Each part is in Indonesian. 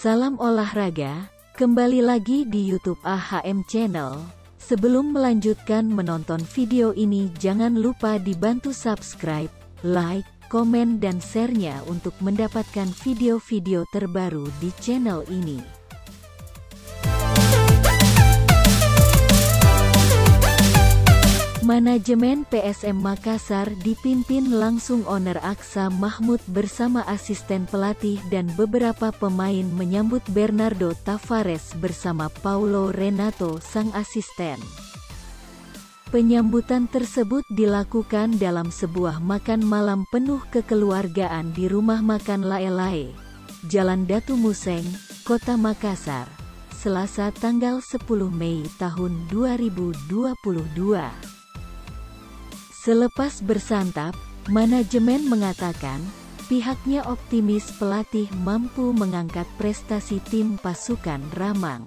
Salam olahraga, kembali lagi di YouTube AHM Channel. Sebelum melanjutkan menonton video ini, jangan lupa dibantu subscribe, like, komen dan share-nya untuk mendapatkan video-video terbaru di channel ini. Manajemen PSM Makassar dipimpin langsung Owner Aksa Mahmud bersama asisten pelatih dan beberapa pemain menyambut Bernardo Tavares bersama Paulo Renato sang asisten. Penyambutan tersebut dilakukan dalam sebuah makan malam penuh kekeluargaan di Rumah Makan Lae-Lae, Jalan Datu Museng, Kota Makassar, Selasa tanggal 10 Mei tahun 2022. Selepas bersantap, manajemen mengatakan, pihaknya optimis pelatih mampu mengangkat prestasi tim pasukan Ramang.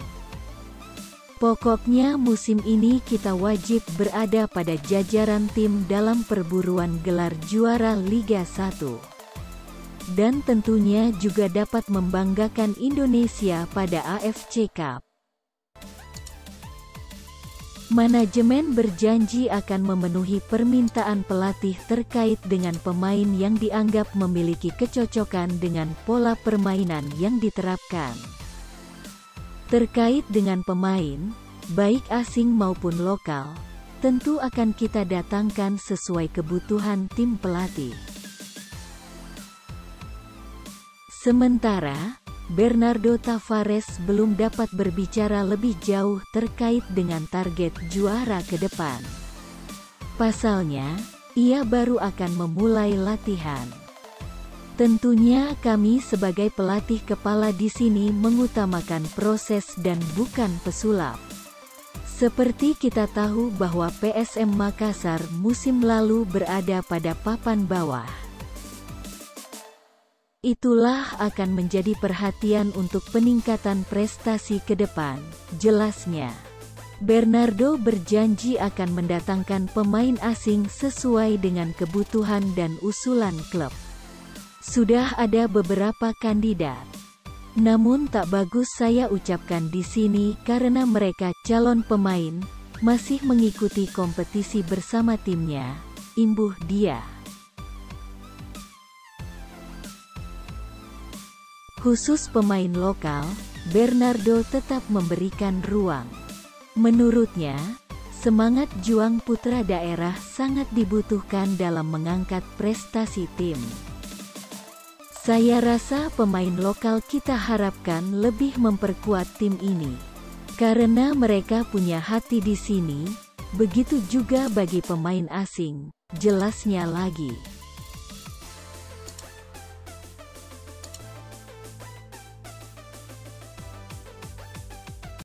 Pokoknya musim ini kita wajib berada pada jajaran tim dalam perburuan gelar juara Liga 1. Dan tentunya juga dapat membanggakan Indonesia pada AFC Cup. Manajemen berjanji akan memenuhi permintaan pelatih terkait dengan pemain yang dianggap memiliki kecocokan dengan pola permainan yang diterapkan. Terkait dengan pemain, baik asing maupun lokal, tentu akan kita datangkan sesuai kebutuhan tim pelatih. Sementara, Bernardo Tavares belum dapat berbicara lebih jauh terkait dengan target juara ke depan. Pasalnya, ia baru akan memulai latihan. Tentunya kami sebagai pelatih kepala di sini mengutamakan proses dan bukan pesulap. Seperti kita tahu bahwa PSM Makassar musim lalu berada pada papan bawah. Itulah akan menjadi perhatian untuk peningkatan prestasi ke depan, jelasnya. Bernardo berjanji akan mendatangkan pemain asing sesuai dengan kebutuhan dan usulan klub. Sudah ada beberapa kandidat. Namun tak bagus saya ucapkan di sini karena mereka calon pemain, masih mengikuti kompetisi bersama timnya, imbuh dia. Khusus pemain lokal, Bernardo tetap memberikan ruang. Menurutnya, semangat juang putra daerah sangat dibutuhkan dalam mengangkat prestasi tim. Saya rasa pemain lokal kita harapkan lebih memperkuat tim ini. Karena mereka punya hati di sini, begitu juga bagi pemain asing, jelasnya lagi.